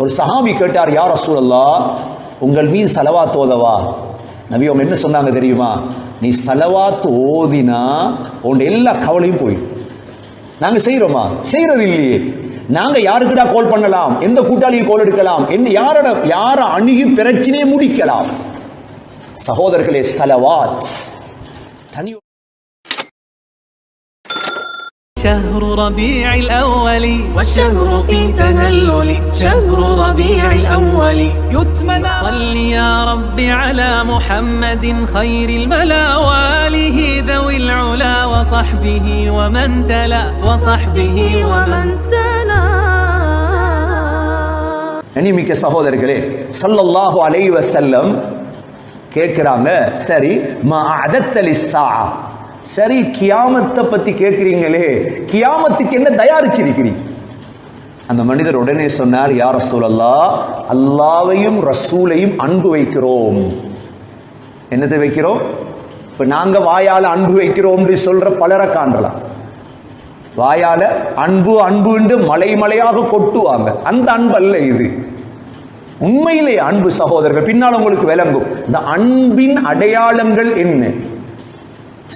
ஒரு சஹாபி கேட்டார், யா ரசூலல்லாஹ், உங்கள் மீது ஸலவாத் ஓதவா? நபி அவங்க என்ன சொன்னாங்க தெரியுமா? நீ ஸலவாத் ஓதினா உன் எல்லா கவலையும் போயிடும். நாங்க செய்யறோமா? செய்யறது இல்லையே. நாங்க யாருக்குடா கால் பண்ணலாம், எந்த கூட்டாளியை கால் எடுக்கலாம், யார அணுகி பிரச்சனையை முடிக்கலாம்? சகோதரர்களே, ஸலவாத் தனி. شهر ربيع الأول والشهر في تهلل شهر ربيع الأول يتمنى صل يا رب على محمد خير الملا وآله ذوي العلا وصحبه ومن تلا وصحبه ومن تلا. அன்பிற்மிக்க சகோதரர்களே, ஸல்லல்லாஹு அலைஹி வஸல்லம் கேட்கிறாங்க, சரி மா அஅதத்த லிஸ்ஸாஅ, சரி கியாமத்தை பத்தி கேட்கிறீங்களே, கியாமத்துக்கு என்ன தயாரிச்சிருக்கிறீங்க? அந்த மனிதர் உடனே சொன்னார், யா ரசூலல்லாஹ், அல்லாஹ்வையும் ரசூலையும் அன்பு வைக்கிறோம். என்னத்தை வைக்கிறோம்? இப்ப நாங்க வாயால அன்பு வைக்கிறோம் சொல்ற பலரை காணலாம். வாயால அன்பு அன்புன்னு மலை மலையாக கொட்டுவாங்க. அந்த அன்பு அல்ல இது. உண்மையிலே அன்பு சகோதரர்கள், பின்னால் உங்களுக்கு விளங்கும் இந்த அன்பின் அடையாளங்கள் என்ன.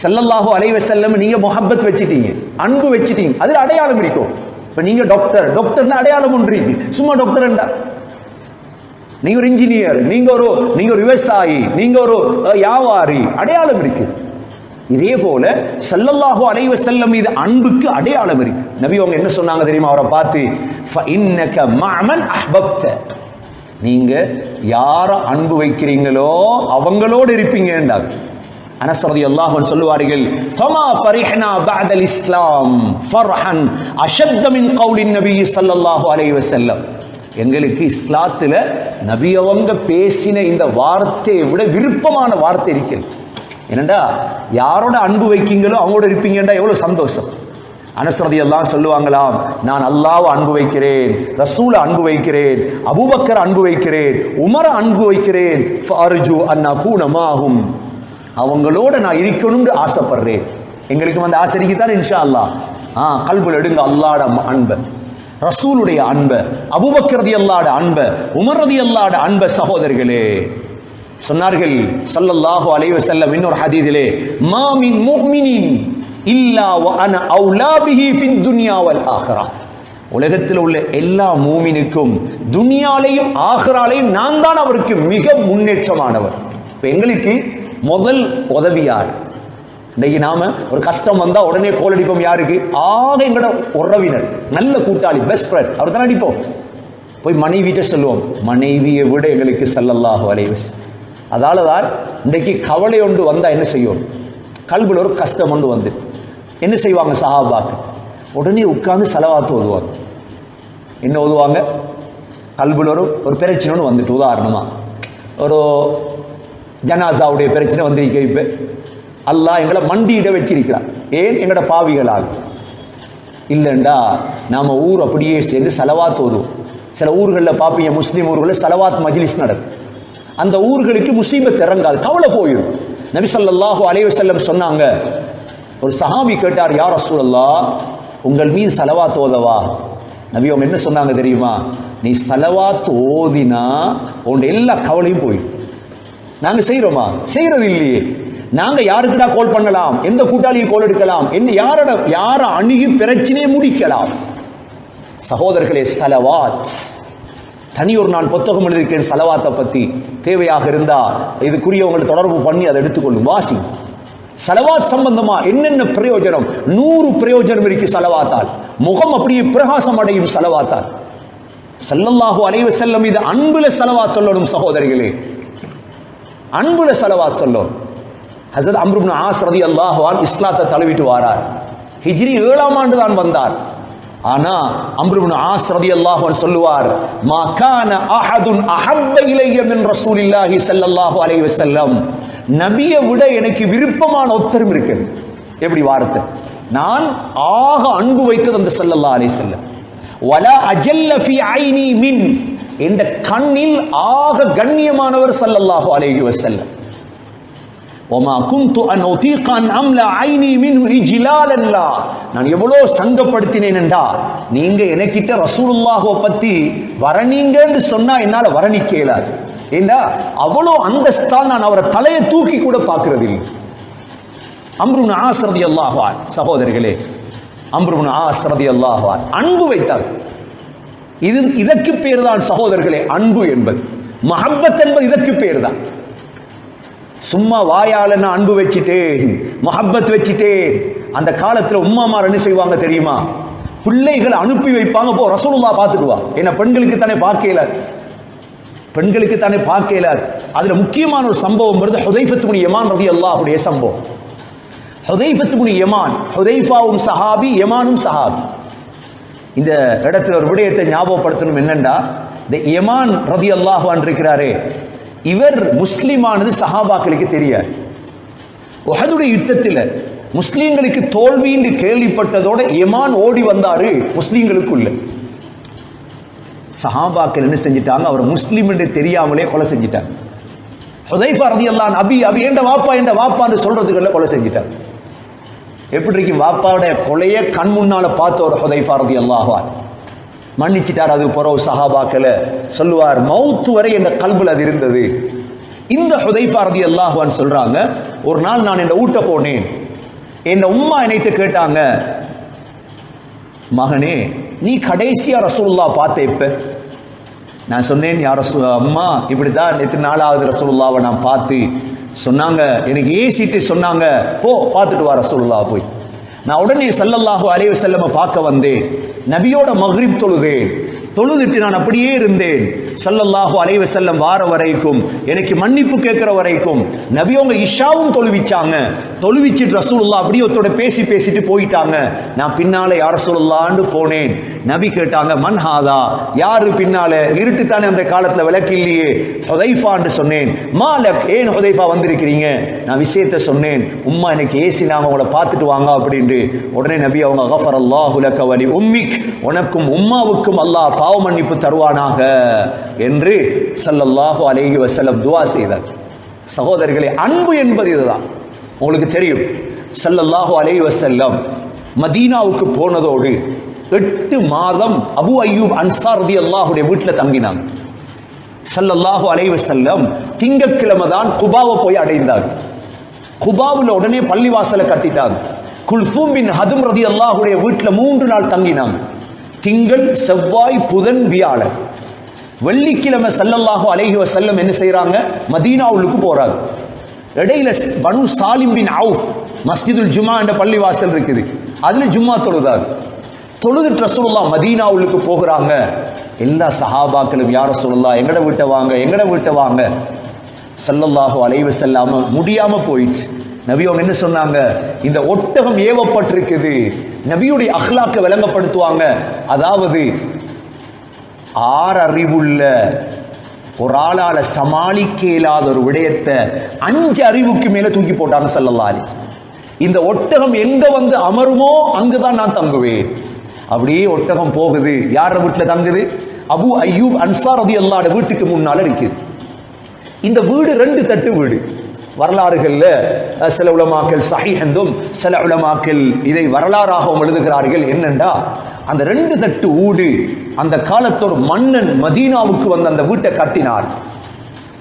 ஸல்லல்லாஹு அலைஹி வஸல்லம் நீங்க முஹப்பத் வச்சிட்டீங்க, அன்பு வச்சிட்டீங்க, அதுல அடையாளம் இருக்கும். இப்ப நீங்க டாக்டர்னா அடையாளம் ஒன்று இருக்கு. சும்மா டாக்டர் என்றா நீங்க ஒரு இன்ஜினியர், நீங்க ஒரு விவசாயி, நீங்க ஒரு வியாபாரி, அடையாளம் இருக்கு. இதே போல ஸல்லல்லாஹு அலைஹி வஸல்லம் மீது அன்புக்கு அடையாளம் இருக்கு. நபி அவங்க என்ன சொன்னாங்க தெரியுமா? அவரை பார்த்து, ஃபஇன்னக மஅமன் அஹ்பப்த, நீங்க யார அன்பு வைக்கிறீங்களோ அவங்களோடு இருப்பீங்க என்றார். அனஸ் ரலியல்லாஹு அன்ஹு சொல்லுவார்கள், ஃபமா ஃபரிஹ்னா பஅதல் இஸ்லாம் ஃபர்ஹன் அஷத்த மின் கௌலின் நபி ஸல்லல்லாஹு அலைஹி வஸல்லம். எங்களுக்கு இஸ்லாத்துல நபி அவங்க பேசின இந்த வார்த்தையை விட விருப்பமான வார்த்தை இருக்கிறது. என்னண்டா, யாரோட அன்பு வைக்கீங்களோ அவங்களோட இருப்பீங்கடா, எவ்வளவு சந்தோஷம். அனஸ் ரலியல்லாஹு அன்ஹு சொல்லுவாங்களாம், நான் அல்லாஹ்வை அன்பு வைக்கிறேன், ரசூலை அன்பு வைக்கிறேன், அபூபக்கர் அன்பு வைக்கிறேன், உமரை அன்பு வைக்கிறேன், ஃபஅர்ஜு அன் அகூன மாஹும், அவங்களோட நான் இருக்கணும்னு ஆசைப்படுறேன். எங்களுக்கு வந்து ஆசைக்குத்தான் இன்ஷா அல்லாஹ். கல்புல எடுங்க அல்லாஹ்ட அன்பை, ரசூலுடைய அன்பை, அபூபக்கர் ரலியல்லாஹு அன்பை, உமர் ரலியல்லாஹு அன்பை. சகோதரர்களே, சொன்னார்கள் ஸல்லல்லாஹு அலைஹி வஸல்லம் இன்னொரு ஹதீஸிலே, மா மின் முஃமினின் இல்லா வ அன அவுலா பிஹி ஃபித் துன்யா வல் ஆখিরা, உலகத்தில் உள்ள எல்லா மூமினுக்கும் துனியாலையும் ஆখিরাலையும் நான் தான் அவருக்கு மிக முன்னேற்றமானவர். இப்ப எங்களுக்கு முதல் உதவியார். இன்னைக்கு நாம ஒரு கஷ்டம் வந்தா உடனே கோல் அடிப்போம். யாருக்கு? எங்கட உறவினர், நல்ல கூட்டாளி, பெஸ்ட் ஃப்ரெண்ட், அவர் தான் அடிப்போம். போய் மனைவிட்ட சொல்லுவோம். மனைவியை விட எங்களுக்கு ஸல்லல்லாஹு அலைஹி வஸல்லம். அதால தான் இன்னைக்கு கவலை ஒன்று வந்தா என்ன செய்யும்? கல்புல ஒரு கஷ்டம் ஒன்று வந்து என்ன செய்வாங்க சஹாபாக்கள்? உடனே உட்கார்ந்து ஸலவாத் ஓதுவாங்க. என்ன ஓதுவாங்க? கல்புல ஒரு பிரச்சனை ஒன்று வந்துட்டு, உதாரணமா ஒரு ஜனாசாவுடைய பிரச்சனை வந்திருக்க, இப்ப அல்லாஹ் எங்களை மண்டியிட வச்சிருக்கிறார். ஏன்? எங்கட பாவிகளால் இல்லைண்டா நாம ஊர் அப்படியே சேர்ந்து ஸலவாத் ஓதுவோம். சில ஊர்களில் பார்ப்பீங்க, முஸ்லீம் ஊர்களில் ஸலவாத் மஜ்லிஸ் நடக்கும். அந்த ஊர்களுக்கு முசீபத் இறங்காது, கவலை போயிடும். நபி ஸல்லல்லாஹு அலைஹி வஸல்லம் சொன்னாங்க, ஒரு சஹாபி கேட்டார், யா ரசூலல்லாஹ், உங்கள் மீது ஸலவாத் ஓதவா? நபி அவங்க என்ன சொன்னாங்க தெரியுமா? நீ ஸலவாத் ஓதினா உன் எல்லா கவலையும் போயிடும். நாங்க செய்யறோமா? செய்யறது இல்லையே. நாங்க யாருக்குடா கால் பண்ணலாம், எந்த கூட்டாளியை கால் எடுக்கலாம், யார அணுகி பிரச்சனையை முடிக்கலாம்? சகோதரர்களே, ஸலவாத் தனி ஒரு நான் புத்தகம் எழுதியிருக்கேன் ஸலவாத்தை பத்தி. தேவையாக இருந்தா இதுக்குரியவங்களை தொடர்பு பண்ணி அதை எடுத்துக்கொள்ளும், வாசி. ஸலவாத் சம்பந்தமா என்னென்ன பிரயோஜனம்? 100 பிரயோஜனம் இருக்கு ஸலவாத்தால். முகம் அப்படியே பிரகாசம் அடையும் ஸலவாத்தால். ஸல்லல்லாஹு அலைஹி வஸல்லம் இது அன்புல ஸலவாத் சொல்லணும் சகோதரிகளே, அன்புல ஸலவாத் சொல்லணும். ஹஸரத் அம்ர் இப்னு ஆஸ் ரலியல்லாஹு அன்ஹு இஸ்லாத்தை தழுவிட்டு வாரார். ஹிஜ்ரி 7ஆம் ஆண்டு தான் வந்தார். ஆனா அம்ர் இப்னு ஆஸ் ரலியல்லாஹு அன்ஹு சொல்லுவார், மா கான அஹதுன் அஹப்ப இலைய மின் ரசூலில்லாஹி ஸல்லல்லாஹு அலைஹி வஸல்லம், நபியை விட எனக்கு விருப்பமான ஒருத்தரும் இருக்கு. எப்படி வார்த்தை? நான் ஆக அன்பு வைத்தது அந்த ஸல்லல்லாஹு அலைஹி வஸல்லம். வலா அஜல்ல ஃபீ ஐனி மின், என்ற கண்ணில் ஆக கண்ணியமானவர் ஸல்லல்லாஹு அலைஹி வஸல்லம். ஒமா குந்து அன் உதீக அன் அம்ல ஐனி மின்ஹு இஜ்லாலல்லா, நான் எவ்வளோ சங்கப்படுத்தினேன் என்றா, நீங்க எனக்கிட்ட ரசூலுல்லாஹ்வை பத்தி வரணிங்கன்னு சொன்னா என்னால வரணிக்கல. ஏண்டா அவ்வளோ அந்தஸ்தால் நான் அவரை தலையை தூக்கி கூட பார்க்கிறது இல்லை. அம்ரு இப்னு ஆஸ் ரலியல்லாஹு அன்ஹு, சகோதரர்களே, அம்ரு இப்னு ஆஸ் ரலியல்லாஹு அன்ஹு அன்பு வைத்தார். இதற்கு பேர் தான் சகோதரர்களே அன்பு என்பது. மஹப்பத் என்பது இதற்கு பேர் தான். சும்மா வாயால நான் அன்பு வச்சுட்டேன், மஹப்பத் வச்சுட்டேன். அந்த காலத்துல உம்மாமார் என்ன செய்வாங்க தெரியுமா? பிள்ளைகளை அனுப்பி வைப்பாங்க, போ ரசூலுல்லாஹ் பார்த்துட்டு வா. ஏன்னா பெண்களுக்கு தானே பார்க்கல, பெண்களுக்கு தானே பார்க்கல. அதுல முக்கியமான ஒரு சம்பவம் வருது, ஹுதைஃபத் இப்னு யமான் ரலியல்லாஹுடைய சம்பவம். ஹுதைஃபத் இப்னு யமான், ஹுதைஃபாவும் சஹாபி, யமானும் சஹாபி. இந்த இடத்துல ஒரு விடயத்தை ஞாபகப்படுத்தணும். என்னண்டா, இந்த யமான் ரலியல்லாஹு அன்ஹு இருக்கிறாரே, இவர் முஸ்லிமானது சஹாபாக்களுக்கு தெரியாது. உஹதுடைய யுத்தத்தில் முஸ்லீம்களுக்கு தோல்வின்னு கேள்விப்பட்டதோட யமான் ஓடி வந்தாரு முஸ்லீம்களுக்குள்ள. சஹாபாக்கள் என்ன செஞ்சிட்டாங்க, அவர் முஸ்லீம் என்று தெரியாமலே கொலை செஞ்சிட்டாங்க. ஹுதைஃபா ரலியல்லாஹு அன்ஹு அபி அபி என்ற வாப்பான்னு சொல்றதுக்குள்ள கொலை செஞ்சிட்டாங்க. எப்படி இருக்கும், வாப்பாவுடைய கொலையை கண் முன்னால பார்த்த ஒரு ஹுதைஃபா ரலியல்லாஹு அன்ஹு மன்னிச்சிட்டார். அது பிறகு சஹாபாக்களை சொல்லுவார், மௌத் வரை என்ற கல்புல அது இருந்தது. இந்த ஹுதைஃபா ரலியல்லாஹு அன்ஹு சொல்றாங்க, ஒரு நாள் நான் என் வீட்டை போனேன், என் உம்மா என்னைட்டு கேட்டாங்க, மகனே நீ கடைசியா ரசூலுல்லாஹ் பார்த்த எப்ப? நான் சொன்னேன், யார் அம்மா இப்படிதான் நேற்று நாளாவது ரசூலுல்லாஹ்வை நான் பார்த்து. சொன்னாங்க, எனக்கு ஏசிட்டு சொன்னாங்க, போ பார்த்துட்டு வா ரசூலுல்லாஹ் போய். நான் உடனே ஸல்லல்லாஹு அலைஹி வஸல்லம் பார்க்க வந்தேன். நபியோட மக்ரிப் தொழுதுட்டு நான் அப்படியே இருந்தேன். ஸல்லல்லாஹு அலைஹி வஸல்லம் வார வரைக்கும், எனக்கு மன்னிப்பு கேட்கிற வரைக்கும். நபியோங்க இஷாவும் தொழுவிச்சிட்டு ரசூலுல்லாஹ் அப்படியே ஒருத்தோட பேசிட்டு போயிட்டாங்க. நான் பின்னால யா ரசூலுல்லாஹ்னு போனேன். நபி கேட்டாங்க, மன் ஹாதா, யாரு பின்னால? இருட்டு தானே அந்த காலத்துல, விளக்கு இல்லையே. ஹுதைஃபான்னு சொன்னேன். மாலக், ஏன் ஹுதைஃபா வந்திருக்கிறீங்க? நான் விஷயத்தை சொன்னேன். உம்மா எனக்கு ஏசினாங்க, உங்களை பார்த்துட்டு வாங்க அப்படின்ட்டு. உடனே நபி அவங்க, கஃபரல்லாஹு லக வலி உம்மிக், உனக்கும் உம்மாவுக்கும் அல்லாஹ் பாவ மன்னிப்பு தருவானாக என்று ஸல்லல்லாஹு அலைஹி வஸல்லம் துஆ செய்தார். சகோதரர்களே, அன்பு என்பது இதுதான். உங்களுக்கு தெரியும், ஸல்லல்லாஹு அலைஹி வஸல்லம் மதீனாவுக்கு போனதோடு 8 மாதம் அபு அய்யூப் அன்சார் ரலியல்லாஹுடைய வீட்டில் தங்கினாங்க. ஸல்லல்லாஹு அலைஹி வஸல்லம் திங்கட்கிழமை தான் குபாவை போய் அடைந்தார். குபாவில் உடனே பள்ளிவாசலை கட்டிட்டாங்க. குல்சூம் பின் ஹதும் ரலியல்லாஹுடைய வீட்டில் 3 நாள் தங்கினாங்க. திங்கள், செவ்வாய், புதன், வியாழன். வெள்ளிக்கிழமை ஸல்லல்லாஹு அலைஹி வஸல்லம் என்ன செய்யறாங்க, மதீனாவுக்கு போறாங்க. இடையில பனு சாலிம் பின் அவுஃப் மஸ்ஜிதுல் ஜுமா என்ற பள்ளிவாசல் இருக்குது, அதுல ஜும்மா தொழுதுட்டு ரசூலுல்லாஹ் மதீனாவுக்கு போகிறாங்க. எல்லா சஹாபாக்களும், யா ரசூலுல்லாஹ் எங்கட வீட்டை வாங்க. ஸல்லல்லாஹு அலைஹி வஸல்லம் முடியாம போயிடுச்சு. நபி அவங்க என்ன சொன்னாங்க, இந்த ஒட்டகம் ஏவப்பட்டிருக்குது. நபியுடைய அஹ்லாக்கை விளங்கப்படுத்துவாங்க. அதாவது 6 அறிவுள்ள ஒரு ஆளால சமாளிக்க இயலாத ஒரு விடயத்தை 5 அறிவுக்கு மேல தூக்கி போட்டாங்க ஸல்லல்லாஹு அலைஹி வஸல்லம். இந்த ஒட்டகம் எங்க வந்து அமருமோ அங்குதான் நான் தங்குவேன். அப்படியே ஒட்டகம் போகுது. யார வீட்டுல தங்குது? அபு அய்யூப் அன்சார் ரலியல்லாஹு வீட்டுக்கு முன்னால இருக்குது. இந்த வீடு 2 தட்டு வீடு. வரலாறுகள்ல சில உலமாக்கள் சஹீஹ் என்றும் சில உலமாக்கள் இதை வரலாறாகவும் எழுதுகிறார்கள். என்னண்டா, அந்த 2 தட்டு வீடு அந்த காலத்தோர் மன்னன் மதீனாவுக்கு வந்து அந்த வீட்டை கட்டினார்.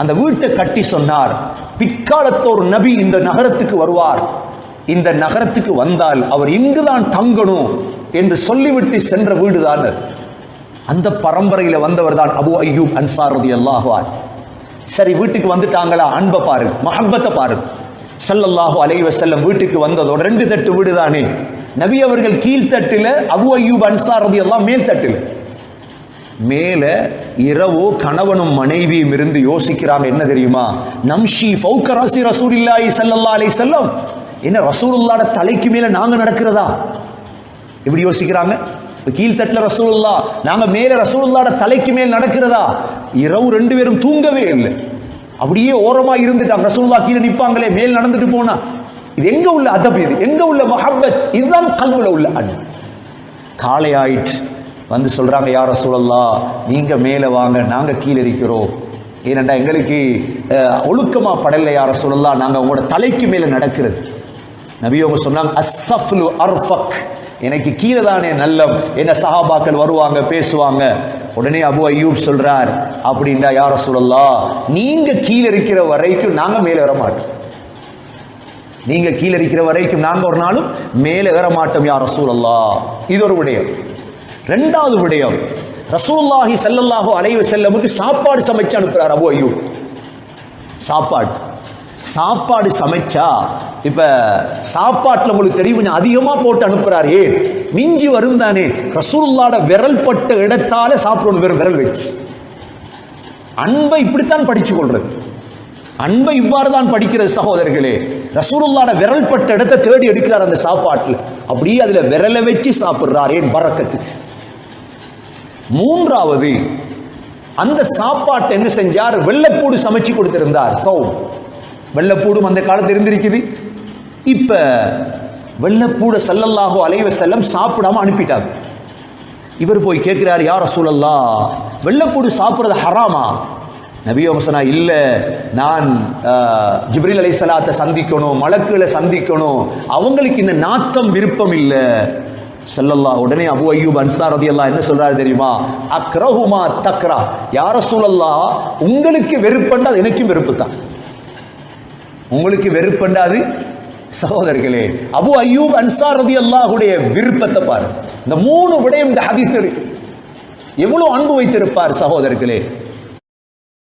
அந்த வீட்டை கட்டி சொன்னார், பிற்காலத்தோர் நபி இந்த நகரத்துக்கு வருவார், இந்த நகரத்துக்கு வந்தால் அவர் இங்குதான் தங்கணும் என்று சொல்லிவிட்டு சென்ற வீடுதான். அந்த பரம்பரையில வந்தவர் தான் அபு அய்யூப் அன்சார் ரலியல்லாஹு அன்ஹு. சரி, வீட்டுக்கு வந்துட்டாங்களா? அன்பை பாருங்க, மஹப்பத்தை பாருங்க. ஸல்லல்லாஹு அலைஹி வஸல்லம் வீட்டுக்கு வந்ததோட 2 தட்டு வீடு தானே. நபி அவர்கள் கீழ்த்தட்டில, அபு அய்யூப் அன்சார் ரலியல்லாஹு மேல் தட்டில். மேல இரவோ கணவனும் மனைவியும் இருந்து யோசிக்கிறாங்க, என்ன தெரியுமா, நம்ஷி ஃபௌக ராசி ரசூலில்லாஹி ஸல்லல்லாஹு அலைஹி வஸல்லம், என்ன ரசூலுல்லாஹ்வோட தலைக்கு மேல நாங்க நடக்கிறதா? எப்படி யோசிக்கிறாங்க? கீழ்த்தட்டில் ரசூலுல்லாஹ், நாங்க மேல ரசூலுல்லாஹ்வோட தலைக்கு மேல் நடக்கிறதா? இரவு 2 பேரும் தூங்கவே இல்லை, அப்படியே ஓரமா இருந்துட்டாங்க. ரசூலுல்லாஹ் கீழே நிற்பாங்களே, மேல் நடந்துட்டு போனா. இது எங்க உள்ள அதப்? இது எங்க உள்ள மஹப்பத்? இதுதான் கல்புல உள்ள அன்பு. காலை ஆயிட்டு வந்து சொல்றாங்க, யா ரசூலுல்லாஹ் நீங்க மேல வாங்க, நாங்க கீழே இருக்கிறோம். ஏனென்றா எங்களுக்கு ஒழுக்கமா படலை யார சொல்லலாம், நாங்கள் உங்களோட தலைக்கு மேலே நடக்கிறது. நபியோங்க சொன்னாங்க அஸ்ஸஃப்லு அர்ஃபக், எனக்கு கீழே தானே நல்லம். என்ன சஹாபாக்கள் வருவாங்க பேசுவாங்க. உடனே அபு அய்யூப் சொல்றார், அப்படின்னா யார சொல்லலாம், நீங்க கீழே இருக்கிற வரைக்கும் நாங்க மேலே வர மாட்டோம். நீங்க கீழே இருக்கிற வரைக்கும் நாங்க ஒரு நாளும் மேலே ஏற மாட்டோம் யா ரசூலல்லாஹ். இது ஒரு விடயம். இரண்டாவது விடயம், ரசூலுல்லாஹி ஸல்லல்லாஹு அலைஹி வஸல்லமுக்கு சாப்பாடு சமைச்சு அனுப்புறார் அபு அய்யூப். சாப்பாடு சமைச்சா இப்ப சாப்பாட்டுல உங்களுக்கு தெரியும் கொஞ்சம் அதிகமா போட்டு அனுப்புறாரு. ஏன் மிஞ்சி வரும் தானே, ரசூலுல்லாஹ்வோட விரல் பட்ட இடத்தால சாப்பிடணும், வெறும் விரல் வச்சு. அன்பை இப்படித்தான் படிச்சு கொள்றது, அன்பை இவ்வாறு தான் படிக்கிறது சகோதரர்களே. ரசூலுல்லாஹ்வோட விரல் பட்ட இடத்தை தேடி எடுக்கிறார் அந்த சாப்பாட்டுல, அப்படியே அதுல விரலை வச்சு சாப்பிடுறார். ஏன் பரக்கத்துக்கு. மூன்றாவது, அந்த சாப்பாட்டை என்ன செஞ்சார், வெள்ளைப்பூடு சமைச்சு கொடுத்திருந்தார். வெள்ளைப்பூடும் அந்த காலத்தில் இருந்திருக்குது. இப்ப வெள்ளைப்பூட ஸல்லல்லாஹு அலைஹி வஸல்லம் சாப்பிடாம அனுப்பிட்டாங்க. இவர் போய் கேட்கிறார், யா ரசூலல்லாஹ் வெள்ளைப்பூடு சாப்பிடுறது ஹராமா? நபி அவங்க சொன்னா, இல்ல நான் ஜிப்ரீல் அலைஹிஸ்ஸலாத்தை சந்திக்கணும், மலக்குகளை சந்திக்கணும், அவங்களுக்கு இந்த நாத்தம் விருப்பம் இல்லை. ஸல்லல்லாஹு. உடனே அபு அய்யூப் அன்சார் ரலியல்லாஹு என்ன சொல்றாரு தெரியுமா, அக்ரஹுமா தக்ரா, யா ரசூலல்லாஹ் உங்களுக்கு வெறுப்பண்டா எனக்கும் வெறுப்பு தான். உங்களுக்கு வெறுப்பண்டாது சகோதரர்களே. அபு அய்யூப் அன்சார் ரலியல்லாஹுடைய விருப்பத்தை பாருங்க. இந்த மூணு விடயம் இந்த ஹதீஸ்ல இருக்கு. எவ்வளவு அன்பு வைத்திருப்பார் சகோதரர்களே.